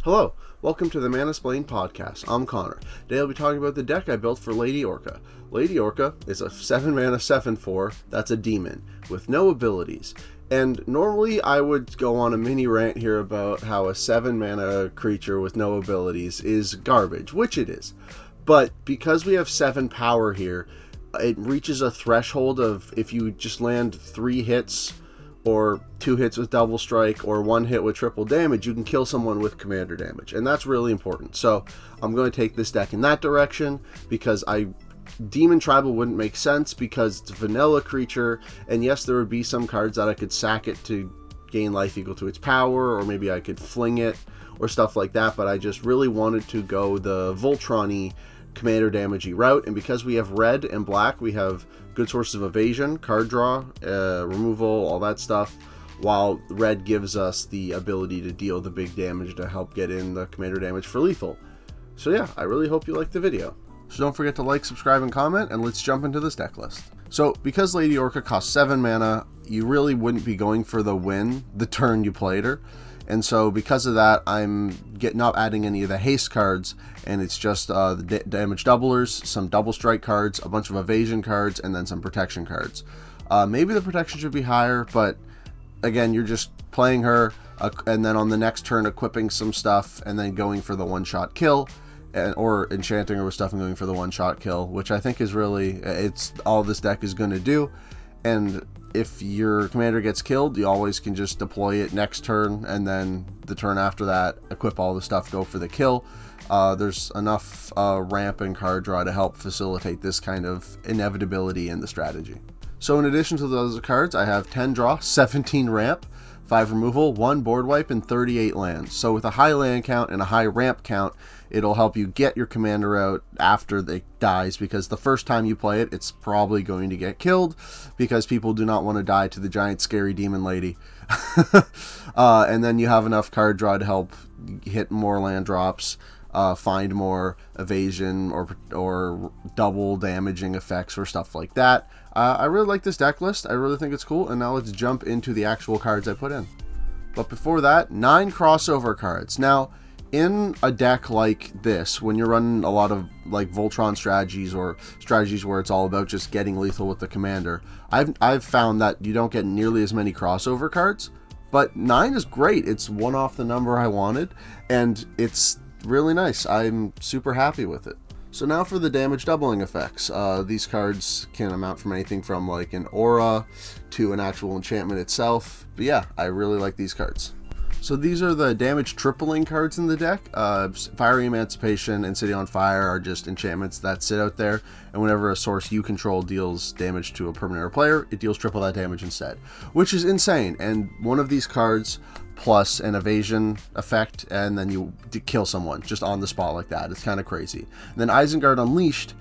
Hello, welcome to the Manasplained podcast. I'm Connor. Today I'll be talking about the deck I built for Lady Orca. Lady Orca is a 7-mana 7/4 that's a demon with no abilities. And normally I would go on a mini rant here about how a 7-mana creature with no abilities is garbage, which it is. But because we have 7 power here, it reaches a threshold of if you just land 3 hits or 2 hits with double strike, or 1 hit with triple damage, you can kill someone with commander damage, and that's really important. So I'm going to take this deck in that direction, because Demon Tribal wouldn't make sense because it's a vanilla creature, and yes, there would be some cards that I could sack it to gain life equal to its power, or maybe I could fling it, or stuff like that, but I just really wanted to go the Voltron-y commander damagey route, and because we have red and black, we have good sources of evasion, card draw, removal, all that stuff, while red gives us the ability to deal the big damage to help get in the commander damage for lethal. So yeah, I really hope you liked the video. So don't forget to like, subscribe, and comment, and let's jump into this deck list. So because Lady Orca costs 7 mana, you really wouldn't be going for the win the turn you played her. And so because of that, I'm not adding any of the haste cards, and it's just the damage doublers, some double strike cards, a bunch of evasion cards, and then some protection cards. Maybe the protection should be higher, but again, you're just playing her, and then on the next turn equipping some stuff, and then going for the one-shot kill, or enchanting her with stuff and going for the one-shot kill, which I think is really, it's all this deck is going to do. And if your commander gets killed, you always can just deploy it next turn, and then the turn after that, equip all the stuff, go for the kill. There's enough ramp and card draw to help facilitate this kind of inevitability in the strategy. So in addition to those cards, I have 10 draw, 17 ramp, 5 removal, 1 board wipe, and 38 lands. So with a high land count and a high ramp count, it'll help you get your commander out after it dies, because the first time you play it, it's probably going to get killed, because people do not want to die to the giant scary demon lady. And then you have enough card draw to help hit more land drops, find more evasion or double damaging effects or stuff like that. I really like this deck list. I really think it's cool, and now let's jump into the actual cards I put in. But before that, 9 crossover cards. Now, in a deck like this, when you're running a lot of like Voltron strategies, or strategies where it's all about just getting lethal with the commander, I've found that you don't get nearly as many crossover cards, but 9 is great. It's one off the number I wanted, and it's really nice. I'm super happy with it. So now for the damage doubling effects. These cards can amount from anything from like an aura to an actual enchantment itself, but yeah, I really like these cards. So these are the damage tripling cards in the deck. Fiery Emancipation and City on Fire are just enchantments that sit out there, and whenever a source you control deals damage to a permanent or player, it deals triple that damage instead, which is insane. And one of these cards plus an evasion effect, and then you kill someone just on the spot like that. It's kind of crazy. And then Isengard Unleashed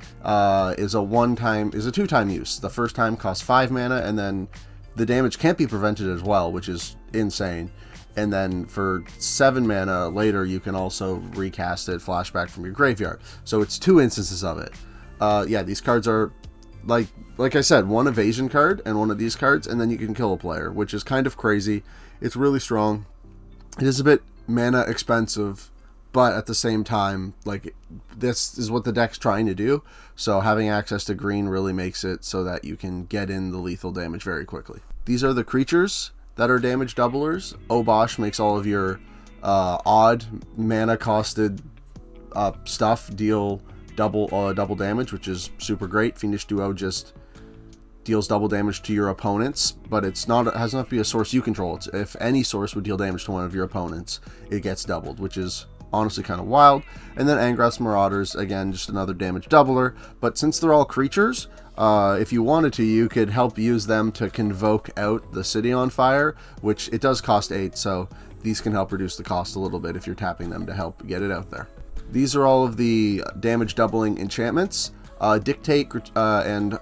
is a 2-time use. The first time costs 5 mana, and then the damage can't be prevented as well, which is insane. And then for 7 mana later, you can also recast it, flashback from your graveyard. So it's 2 instances of it. Yeah, these cards are, like I said, 1 evasion card and 1 of these cards, and then you can kill a player, which is kind of crazy. It's really strong. It is a bit mana expensive, but at the same time, like, this is what the deck's trying to do. So having access to green really makes it so that you can get in the lethal damage very quickly. These are the creatures that are damage doublers. Obosh makes all of your odd mana costed stuff deal double damage, which is super great. Fiendish Duo just deals double damage to your opponents, but it has not to be a source you control. It's if any source would deal damage to one of your opponents, it gets doubled, which is honestly kind of wild. And then Angrath's Marauders, again, just another damage doubler, but since they're all creatures, if you wanted to, you could help use them to convoke out the City on Fire, which it does cost 8, so these can help reduce the cost a little bit if you're tapping them to help get it out there. These are all of the damage doubling enchantments. Dictate and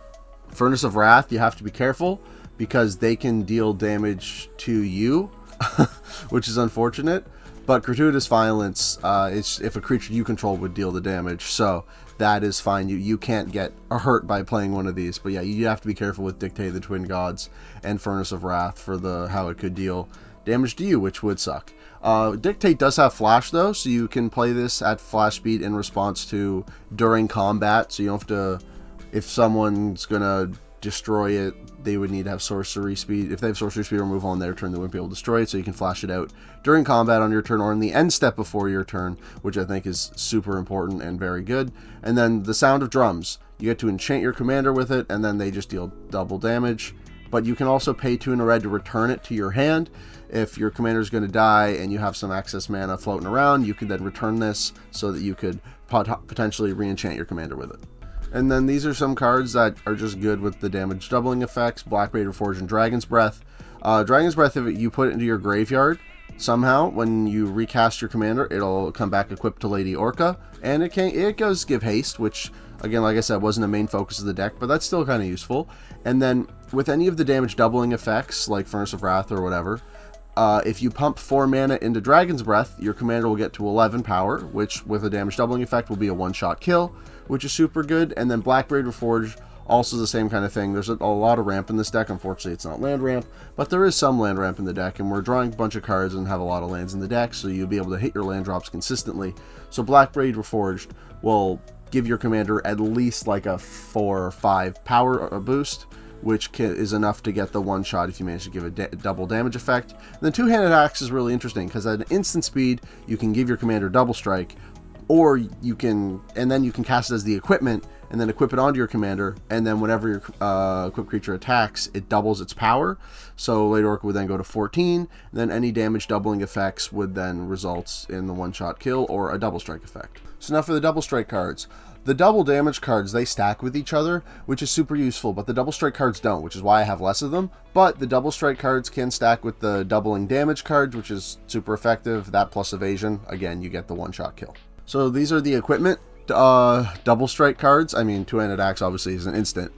Furnace of Wrath, you have to be careful, because they can deal damage to you, which is unfortunate. But Gratuitous Violence, it's if a creature you control would deal the damage, so that is fine. You can't get hurt by playing one of these. But yeah, you have to be careful with Dictate the Twin Gods and Furnace of Wrath for how it could deal damage to you, which would suck. Dictate does have flash though, so you can play this at flash speed in response to during combat, so you don't have to, if someone's gonna destroy it, they would need to have sorcery speed. If they have sorcery speed removal on their turn, they wouldn't be able to destroy it, so you can flash it out during combat on your turn or in the end step before your turn, which I think is super important and very good. And then the sound of drums. You get to enchant your commander with it, and then they just deal double damage. But you can also pay 2 and a red to return it to your hand. If your commander is going to die and you have some excess mana floating around, you can then return this so that you could potentially re-enchant your commander with it. And then these are some cards that are just good with the damage doubling effects: Blackblade Reforged and Dragon's Breath. Dragon's Breath, if you put it into your graveyard, somehow when you recast your commander, it'll come back equipped to Lady Orca, and it does give haste, which again, like I said, wasn't a main focus of the deck, but that's still kind of useful. And then with any of the damage doubling effects, like Furnace of Wrath or whatever, if you pump 4 mana into Dragon's Breath, your commander will get to 11 power, which with a damage doubling effect will be a one-shot kill, which is super good. And then Blackblade Reforged, also the same kind of thing. There's a lot of ramp in this deck. Unfortunately, it's not land ramp, but there is some land ramp in the deck, and we're drawing a bunch of cards and have a lot of lands in the deck, so you'll be able to hit your land drops consistently. So Blackblade Reforged will give your commander at least like a 4 or 5 power boost, which is enough to get the one shot if you manage to give a double damage effect. And the two-handed axe is really interesting because at an instant speed, you can give your commander double strike, or you can, and then you can cast it as the equipment and then equip it onto your commander, and then whenever your equipped creature attacks, it doubles its power. So Lady Orca would then go to 14, and then any damage doubling effects would then result in the one-shot kill or a double strike effect. So now for the double strike cards. The double damage cards, they stack with each other, which is super useful, but the double strike cards don't, which is why I have less of them. But the double strike cards can stack with the doubling damage cards, which is super effective. That plus evasion, again, you get the one-shot kill. So these are the equipment double strike cards. I mean, two-handed axe obviously is an instant,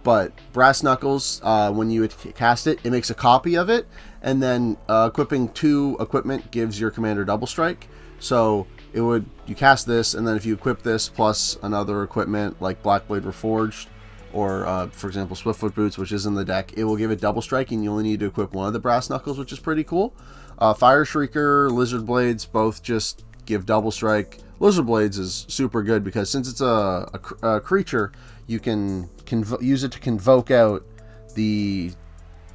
but Brass Knuckles, when you cast it, it makes a copy of it, and then equipping 2 equipment gives your commander double strike. So you cast this, and then if you equip this plus another equipment like Blackblade Reforged, or for example Swiftfoot Boots, which is in the deck, it will give it double strike, and you only need to equip one of the Brass Knuckles, which is pretty cool. Fire Shrieker, Lizard Blades both just give double strike. Lizard Blades is super good because since it's a creature, you can use it to convoke out the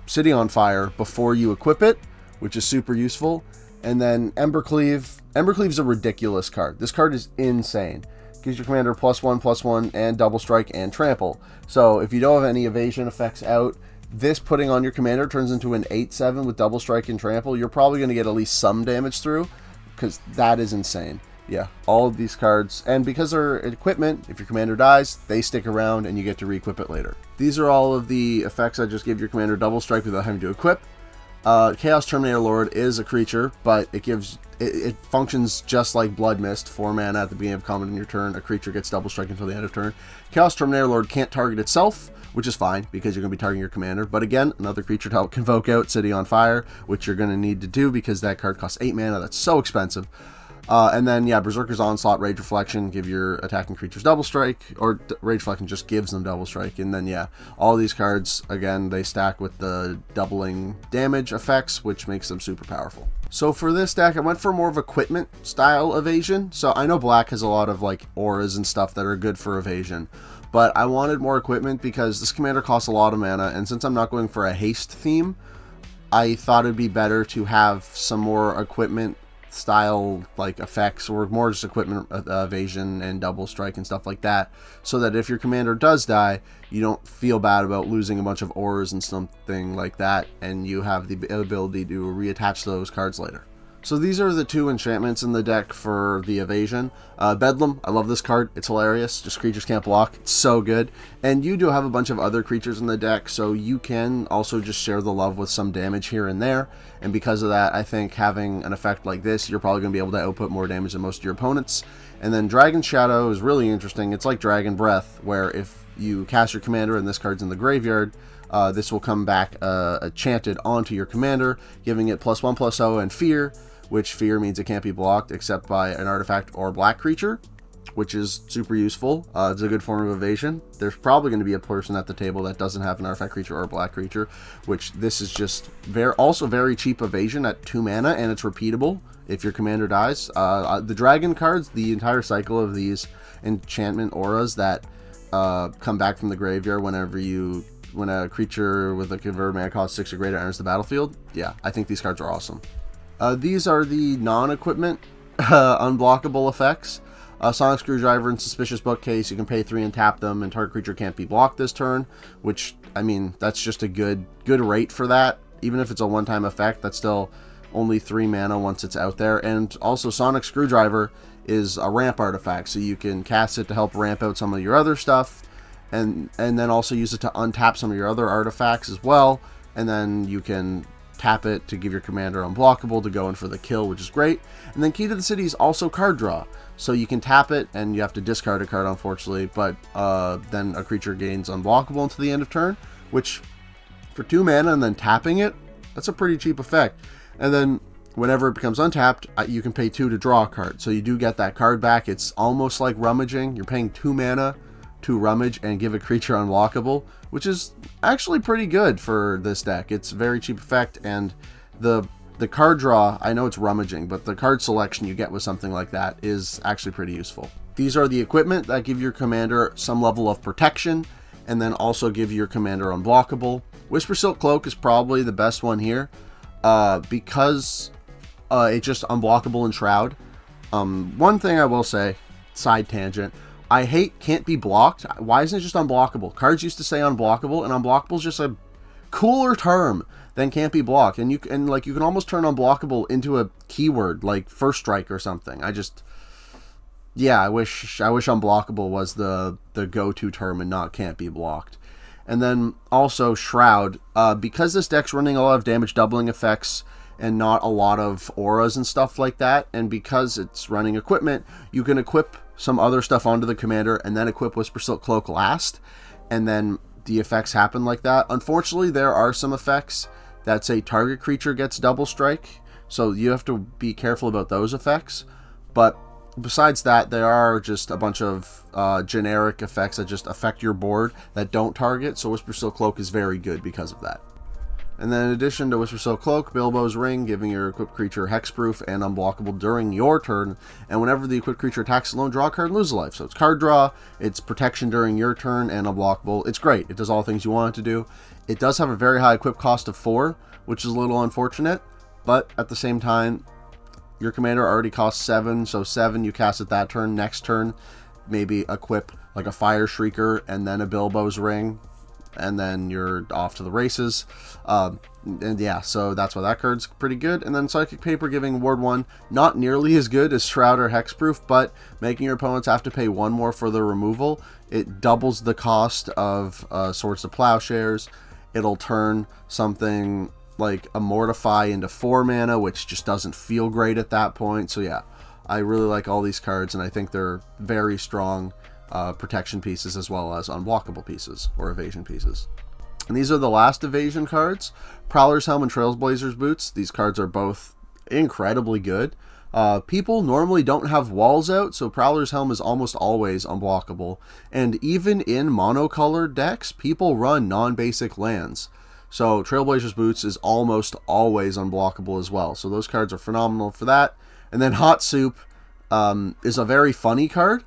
City on Fire before you equip it, which is super useful. And then Embercleave. Embercleave is a ridiculous card. This card is insane. Gives your commander +1/+1 and double strike and trample. So if you don't have any evasion effects out, this putting on your commander turns into an 8/7 with double strike and trample. You're probably going to get at least some damage through, because that is insane. Yeah, all of these cards, and because they're equipment, if your commander dies, they stick around and you get to re-equip it later. These are all of the effects I just give your commander double strike without having to equip. Chaos Terminator Lord is a creature, but it functions just like Blood Mist. 4 mana at the beginning of combat in your turn, a creature gets double strike until the end of turn. Chaos Terminator Lord can't target itself, which is fine because you're going to be targeting your commander. But again, another creature to help convoke out City on Fire, which you're going to need to do because that card costs 8 mana. That's so expensive. And then, yeah, Berserker's Onslaught, Rage Reflection, give your attacking creatures double strike, or Rage Reflection just gives them double strike. And then, yeah, all these cards, again, they stack with the doubling damage effects, which makes them super powerful. So for this deck, I went for more of equipment style evasion. So I know black has a lot of like auras and stuff that are good for evasion, but I wanted more equipment because this commander costs a lot of mana, and since I'm not going for a haste theme, I thought it'd be better to have some more equipment style like effects, or more just equipment evasion and double strike and stuff like that, so that if your commander does die, you don't feel bad about losing a bunch of auras and something like that, and you have the ability to reattach those cards later. So these are the 2 enchantments in the deck for the evasion. Bedlam, I love this card. It's hilarious. Just creatures can't block. It's so good. And you do have a bunch of other creatures in the deck, so you can also just share the love with some damage here and there. And because of that, I think having an effect like this, you're probably going to be able to output more damage than most of your opponents. And then Dragon Shadow is really interesting. It's like Dragon Breath, where if you cast your commander and this card's in the graveyard, this will come back enchanted onto your commander, giving it +1/+0 and Fear, which Fear means it can't be blocked except by an artifact or black creature, which is super useful. It's a good form of evasion. There's probably going to be a person at the table that doesn't have an artifact creature or a black creature, which this is just also very cheap evasion at 2 mana, and it's repeatable if your commander dies. The dragon cards, the entire cycle of these enchantment auras that come back from the graveyard when a creature with a converted mana cost 6 or greater enters the battlefield. Yeah, I think these cards are awesome. These are the non-equipment unblockable effects. Sonic Screwdriver and Suspicious Bookcase, you can pay 3 and tap them, and target creature can't be blocked this turn, which, I mean, that's just a good rate for that. Even if it's a one-time effect, that's still only 3 mana once it's out there. And also, Sonic Screwdriver is a ramp artifact, so you can cast it to help ramp out some of your other stuff, and then also use it to untap some of your other artifacts as well, and then you can tap it to give your commander unblockable to go in for the kill, which is great. And then Key to the City is also card draw, so you can tap it and you have to discard a card, unfortunately, but then a creature gains unblockable until the end of turn, which for 2 mana and then tapping it, that's a pretty cheap effect. And then whenever it becomes untapped, you can pay 2 to draw a card, so you do get that card back. It's almost like rummaging. You're paying 2 mana to rummage and give a creature unblockable, which is actually pretty good for this deck. It's a very cheap effect, and the card draw, I know it's rummaging, but the card selection you get with something like that is actually pretty useful. These are the equipment that give your commander some level of protection, and then also give your commander unblockable. Whisper Silk Cloak is probably the best one here, because it's just unblockable in Shroud. One thing I will say, side tangent, I hate can't be blocked. Why isn't it just unblockable? Cards used to say unblockable, and unblockable is just a cooler term than can't be blocked. And you can almost turn unblockable into a keyword like First Strike or something. I wish unblockable was the go-to term and not can't be blocked. And then also Shroud, because this deck's running a lot of damage doubling effects and not a lot of auras and stuff like that, and because it's running equipment, you can equip some other stuff onto the commander and then equip Whisper Silk Cloak last, and then the effects happen like that. Unfortunately, there are some effects that say target creature gets double strike, so you have to be careful about those effects. But besides that, there are just a bunch of generic effects that just affect your board that don't target, so Whisper Silk Cloak is very good because of that. And then in addition to Whisper Silk Cloak, Bilbo's Ring, giving your equipped creature hexproof and unblockable during your turn, and whenever the equipped creature attacks alone, draw a card and lose a life. So it's card draw, it's protection during your turn, and unblockable. It's great. It does all the things you want it to do. It does have a very high equip cost of 4, which is a little unfortunate, but at the same time, your commander already costs 7, so 7 you cast it that turn. Next turn, maybe equip like a Fire Shrieker and then a Bilbo's Ring, and then you're off to the races. And yeah, so that's why that card's pretty good. And then Psychic Paper, giving Ward 1, not nearly as good as Shroud or Hexproof, but making your opponents have to pay 1 more for the removal. It doubles the cost of Swords to Plowshares. It'll turn something like a Mortify into 4 mana, which just doesn't feel great at that point. So yeah, I really like all these cards, and I think they're very strong protection pieces as well as unblockable pieces or evasion pieces. And these are the last evasion cards, Prowler's Helm and Trailblazer's Boots. These cards are both incredibly good. People normally don't have walls out, so Prowler's Helm is almost always unblockable. And even in monocolored decks, people run non-basic lands. So Trailblazer's Boots is almost always unblockable as well. So those cards are phenomenal for that. And then Hot Soup is a very funny card,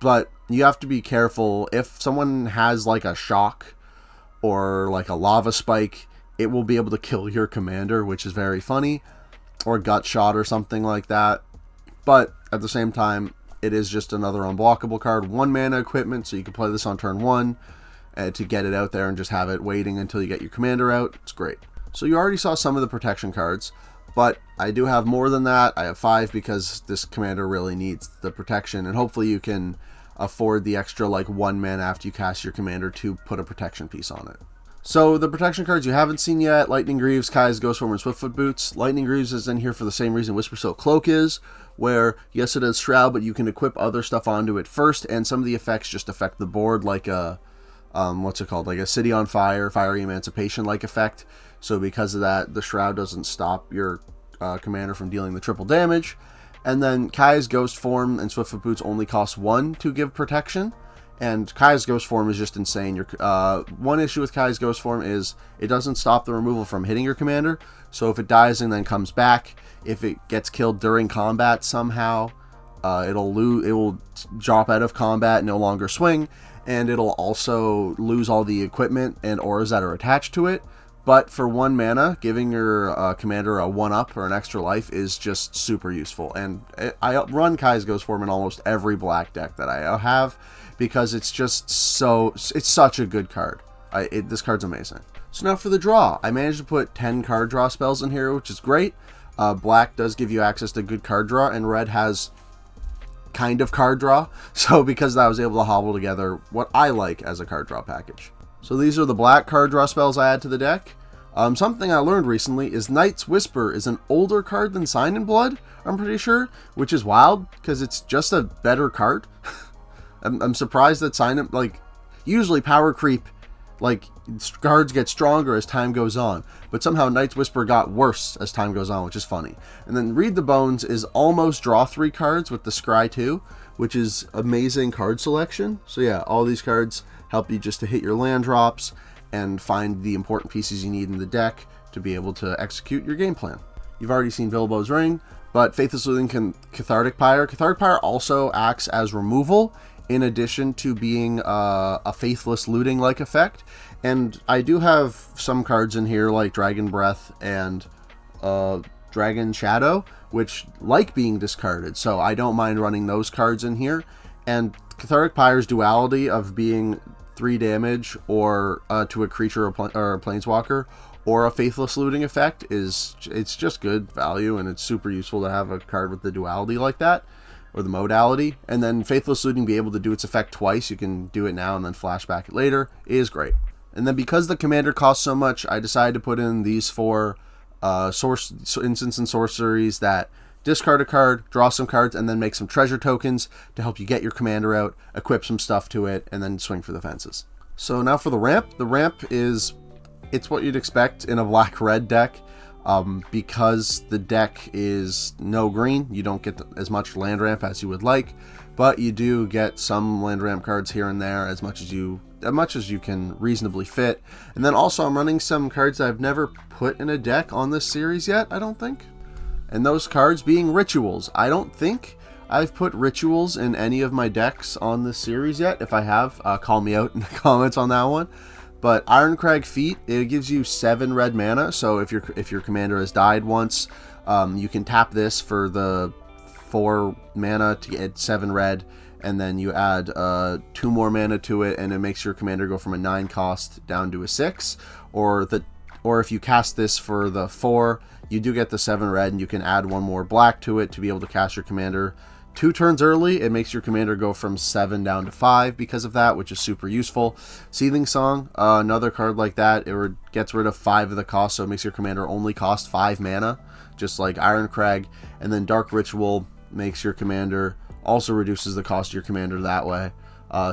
but you have to be careful. If someone has like a shock or like a lava spike, it will be able to kill your commander, which is very funny, or gut shot or something like that. But at the same time, it is just another unblockable card. 1 mana equipment, so you can play this on turn 1 to get it out there and just have it waiting until you get your commander out. It's great. So you already saw some of the protection cards, but I do have more than that. I have 5 because this commander really needs the protection, and hopefully you can afford the extra like 1 mana after you cast your commander to put a protection piece on it. So the protection cards you haven't seen yet: Lightning Greaves, Kai's Ghostform, and Swiftfoot Boots. Lightning Greaves is in here for the same reason Whisper Silk Cloak is, where yes, it is Shroud, but you can equip other stuff onto it first, and some of the effects just affect the board, like a what's it called, like a City on Fire, Fiery Emancipation like effect. So because of that, the Shroud doesn't stop your commander from dealing the triple damage. And then Kai's Ghost Form and Swiftfoot Boots only cost 1 to give protection. And Kai's Ghost Form is just insane. One issue with Kai's Ghost Form is it doesn't stop the removal from hitting your commander. So if it dies and then comes back, if it gets killed during combat somehow, it will drop out of combat, no longer swing, and it'll also lose all the equipment and auras that are attached to it. But for 1 mana, giving your commander a 1-up or an extra life is just super useful. And I run Kai's Ghost Form in almost every black deck that I have, because it's just it's such a good card. This card's amazing. So now for the draw. I managed to put 10 card draw spells in here, which is great. Black does give you access to good card draw, and red has kind of card draw. So because I was able to hobble together what I like as a card draw package. So these are the black card draw spells I add to the deck. Something I learned recently is Night's Whisper is an older card than Sign in Blood, I'm pretty sure, which is wild because it's just a better card. I'm surprised that usually power creep, cards get stronger as time goes on, but somehow Night's Whisper got worse as time goes on, which is funny. And then Read the Bones is almost draw 3 cards with the Scry 2, which is amazing card selection. So yeah, all these cards help you just to hit your land drops and find the important pieces you need in the deck to be able to execute your game plan. You've already seen Bilbo's Ring, but Faithless Looting Cathartic Pyre. Cathartic Pyre also acts as removal, in addition to being a Faithless Looting-like effect. And I do have some cards in here like Dragon Breath and Dragon Shadow, which like being discarded, so I don't mind running those cards in here. And Cathartic Pyre's duality of being 3 damage or to a creature or a planeswalker, or a Faithless Looting effect it's just good value, and it's super useful to have a card with the duality like that, or the modality. And then Faithless Looting be able to do its effect twice. You can do it now and then flashback it later. It is great. And then because the commander costs so much, I decided to put in these 4 instants and sorceries that discard a card, draw some cards, and then make some treasure tokens to help you get your commander out, equip some stuff to it, and then swing for the fences. So now for the ramp. The ramp it's what you'd expect in a black-red deck. Because the deck is no green, you don't get as much land ramp as you would like, but you do get some land ramp cards here and there as much as you can reasonably fit. And then also I'm running some cards I've never put in a deck on this series yet, I don't think. And those cards being rituals. I don't think I've put rituals in any of my decks on this series yet. If I have, call me out in the comments on that one. But Ironcrag Feet, it gives you 7 red mana. So if your commander has died once, you can tap this for the 4 mana to get 7 red, and then you add 2 more mana to it, and it makes your commander go from a 9 cost down to a 6. Or if you cast this for the 4, you do get the 7 red, and you can add 1 more black to it to be able to cast your commander 2 turns early. It makes your commander go from 7 down to 5 because of that, which is super useful. Seething Song, another card like that. It gets rid of 5 of the cost, so it makes your commander only cost 5 mana, just like Ironcrag. And then Dark Ritual makes your commander, also reduces the cost of your commander that way.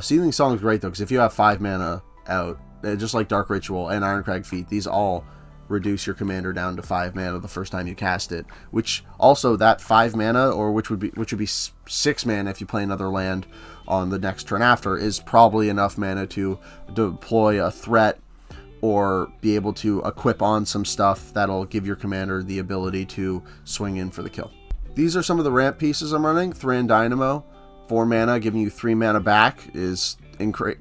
Seething Song is great though, because if you have 5 mana out, just like Dark Ritual and Ironcrag Feet, these all reduce your commander down to 5 mana the first time you cast it, which also that 5 mana, or which would be 6 mana if you play another land on the next turn after, is probably enough mana to deploy a threat or be able to equip on some stuff that'll give your commander the ability to swing in for the kill. These are some of the ramp pieces I'm running. Thran Dynamo, 4 mana, giving you 3 mana back is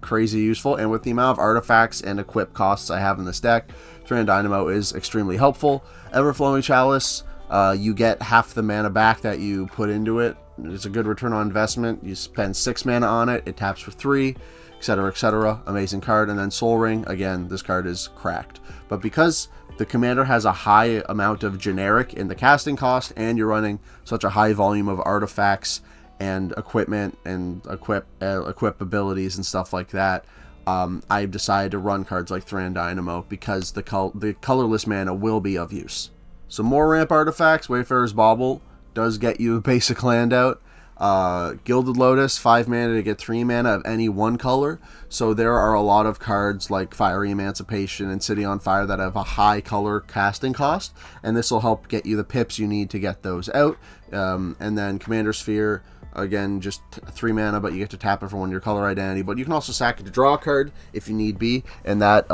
crazy useful, and with the amount of artifacts and equip costs I have in this deck, Thran Dynamo is extremely helpful. Everflowing Chalice, you get half the mana back that you put into it. It's a good return on investment. You spend 6 mana on it, it taps for 3, etc, etc. Amazing card. And then Soul Ring, again, this card is cracked. But because the commander has a high amount of generic in the casting cost, and you're running such a high volume of artifacts and equipment and equip abilities and stuff like that, I've decided to run cards like Thran Dynamo because the colorless mana will be of use. So more ramp artifacts. Wayfarer's Bauble does get you a basic land out. Gilded Lotus, 5 mana to get 3 mana of any one color. So there are a lot of cards like Fiery Emancipation and City on Fire that have a high color casting cost, and this will help get you the pips you need to get those out. And then Commander Sphere, again, just 3 mana, but you get to tap it for 1 of your color identity. But you can also sack it to draw a card if you need be, and that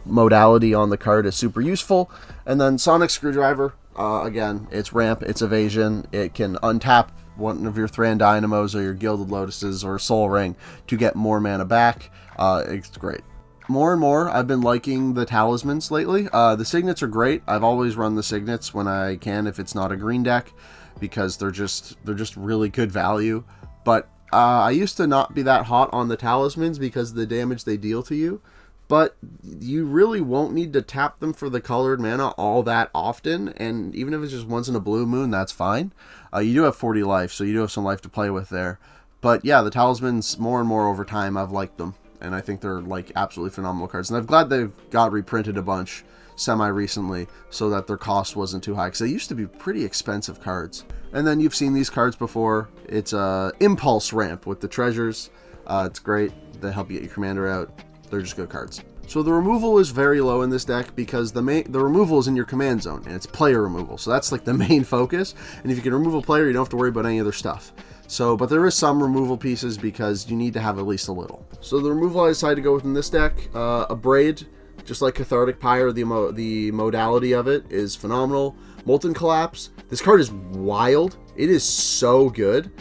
modality on the card is super useful. And then Sonic Screwdriver, again, it's ramp, it's evasion, it can untap one of your Thran Dynamos or your Gilded Lotuses or Soul Ring to get more mana back. It's great. More and more, I've been liking the talismans lately. The signets are great. I've always run the signets when I can if it's not a green deck, because they're just really good value. But I used to not be that hot on the talismans because of the damage they deal to you. But you really won't need to tap them for the colored mana all that often, and even if it's just once in a blue moon, that's fine. You do have 40 life, so you do have some life to play with there. But yeah, the talismans, more and more over time, I've liked them, and I think they're like absolutely phenomenal cards. And I'm glad they've got reprinted a bunch semi-recently so that their cost wasn't too high, because they used to be pretty expensive cards. And then you've seen these cards before. It's a Impulse Ramp with the treasures. It's great. They help you get your commander out. They're just good cards. So the removal is very low in this deck because the removal is in your command zone, and it's player removal. So that's like the main focus. And if you can remove a player, you don't have to worry about any other stuff. So, but there is some removal pieces because you need to have at least a little. So the removal I decided to go with in this deck, a Braid, just like Cathartic Pyre, the modality of it is phenomenal. Molten Collapse, this card is wild. It is so good.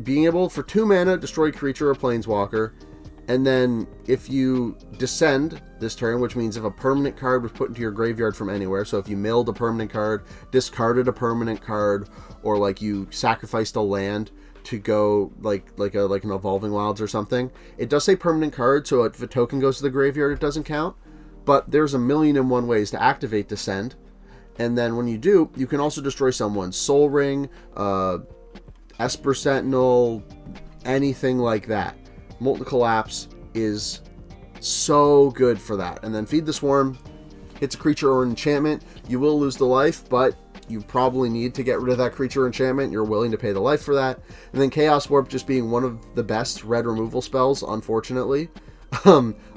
Being able, for 2 mana, destroy creature or planeswalker. And then if you descend this turn, which means if a permanent card was put into your graveyard from anywhere, so if you milled a permanent card, discarded a permanent card, or like you sacrificed a land to go like an Evolving Wilds or something, it does say permanent card, so if a token goes to the graveyard, it doesn't count. But there's 1,000,001 ways to activate Descend. And then when you do, you can also destroy someone's Soul Ring, Esper Sentinel, anything like that. Molten Collapse is so good for that. And then Feed the Swarm, hits a creature or enchantment. You will lose the life, but you probably need to get rid of that creature or enchantment. You're willing to pay the life for that. And then Chaos Warp just being one of the best red removal spells, unfortunately.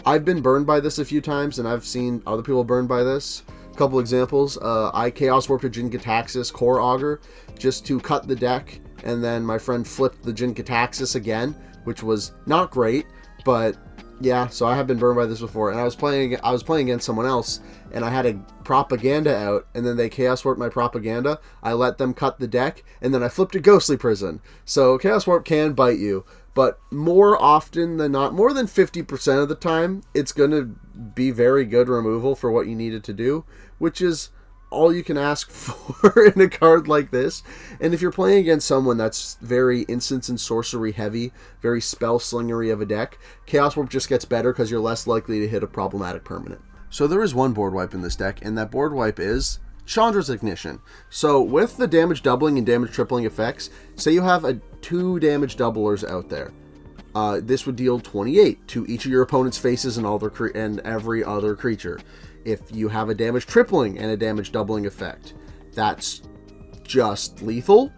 I've been burned by this a few times, and I've seen other people burned by this. A couple examples. I Chaos Warped a Jin-Gitaxias Core Augur just to cut the deck, and then my friend flipped the Jin-Gitaxias again, which was not great, but yeah, so I have been burned by this before. And I was playing against someone else, and I had a Propaganda out, and then they Chaos Warped my Propaganda. I let them cut the deck, and then I flipped a Ghostly Prison. So Chaos Warp can bite you, but more often than not, more than 50% of the time, it's going to be very good removal for what you needed to do, which is all you can ask for in a card like this. And if you're playing against someone that's very instance and sorcery heavy, very spell slingery of a deck, Chaos Warp just gets better because you're less likely to hit a problematic permanent. So there is one board wipe in this deck, and that board wipe is Chandra's Ignition. So with the damage doubling and damage tripling effects, say you have 2 damage doublers out there. This would deal 28 to each of your opponent's faces and and every other creature. If you have a damage tripling and a damage doubling effect, that's just lethal.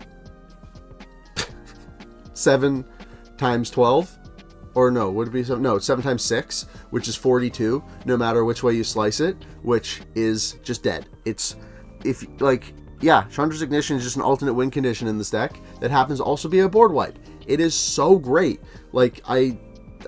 7 times 12, or no, would it be 7? No, it's 7 times 6, which is 42. No matter which way you slice it, which is just dead. Chandra's Ignition is just an alternate win condition in this deck that happens to also be a board wipe. It is so great. Like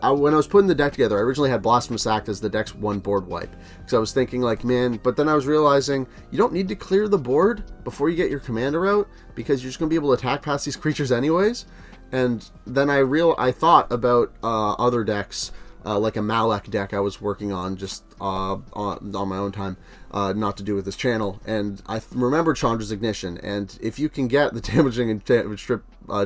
when I was putting the deck together, I originally had Blasphemous Act as the deck's one board wipe. Because I was thinking like, man, but then I was realizing you don't need to clear the board before you get your commander out, because you're just going to be able to attack past these creatures anyways. And then I thought about other decks, like a Malek deck I was working on just on my own time, not to do with this channel. And I remembered Chandra's Ignition, and if you can get the damaging and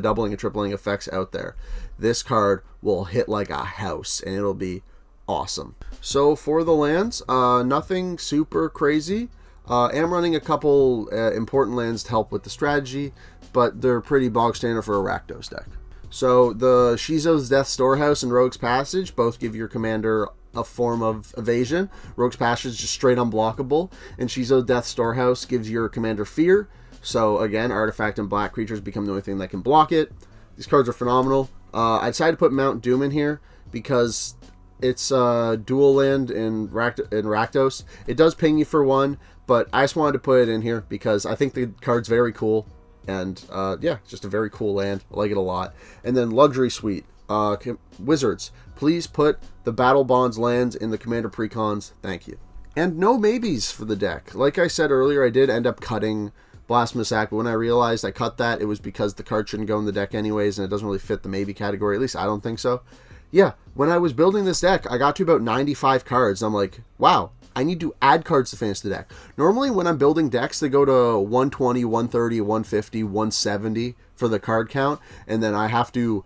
doubling and tripling effects out there, this card will hit like a house, and it'll be awesome. So for the lands, nothing super crazy. I'm running a couple important lands to help with the strategy, but they're pretty bog standard for a Rakdos deck. So the Shizo's Death Storehouse and Rogue's Passage both give your commander a form of evasion. Rogue's Passage is just straight unblockable, and Shizo's Death Storehouse gives your commander fear. So again, artifact and black creatures become the only thing that can block it. These cards are phenomenal. I decided to put Mount Doom in here because it's dual land in Rakdos. It does ping you for 1, but I just wanted to put it in here because I think the card's very cool. And yeah, it's just a very cool land. I like it a lot. And then Luxury Suite. Wizards, please put the Battle Bonds lands in the Commander Precons. Thank you. And no maybes for the deck. Like I said earlier, I did end up cutting Blasphemous Act, but when I realized I cut that, it was because the card shouldn't go in the deck anyways, and it doesn't really fit the maybe category. At least I don't think so. Yeah, when I was building this deck, I got to about 95 cards. I'm like, wow, I need to add cards to finish the deck. Normally, when I'm building decks, they go to 120, 130, 150, 170 for the card count, and then I have to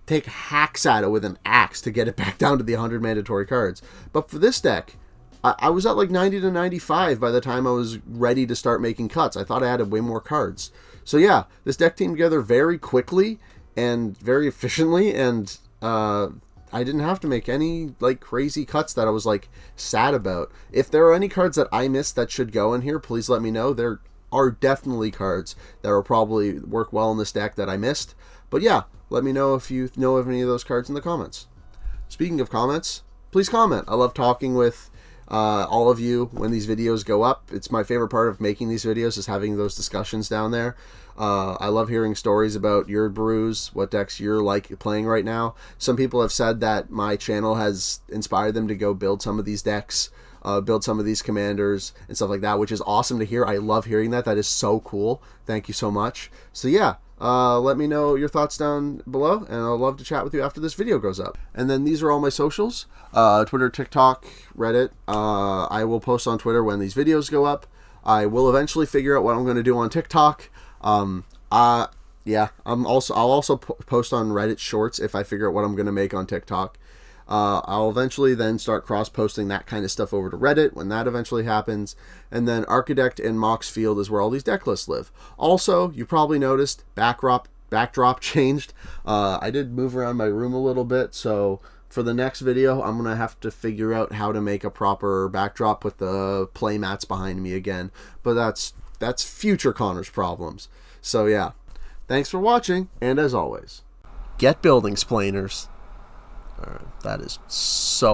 take hacks at it with an axe to get it back down to the 100 mandatory cards. But for this deck, I was at like 90 to 95 by the time I was ready to start making cuts. I thought I added way more cards. So yeah, this deck came together very quickly and very efficiently, and I didn't have to make any like crazy cuts that I was like sad about. If there are any cards that I missed that should go in here, please let me know. There are definitely cards that will probably work well in this deck that I missed. But yeah, let me know if you know of any of those cards in the comments. Speaking of comments, please comment. I love talking with all of you when these videos go up. It's my favorite part of making these videos, is having those discussions down there. I love hearing stories about your brews, what decks you're like playing right now. Some people have said that my channel has inspired them to go build some of these decks, build some of these commanders and stuff like that, which is awesome to hear. I love hearing that. That is so cool. Thank you so much. So yeah, let me know your thoughts down below, and I'll love to chat with you after this video goes up. And then these are all my socials, Twitter, TikTok, Reddit. I will post on Twitter when these videos go up. I will eventually figure out what I'm going to do on TikTok. Yeah, I'll also post on Reddit shorts if I figure out what I'm going to make on TikTok. I'll eventually then start cross-posting that kind of stuff over to Reddit when that eventually happens. And then Architect and Mox Field is where all these deck lists live. Also, you probably noticed backdrop changed. I did move around my room a little bit, so for the next video, I'm going to have to figure out how to make a proper backdrop with the play mats behind me again. But that's future Connor's problems. So yeah, thanks for watching, and as always, get building, splainers. Alright, that is so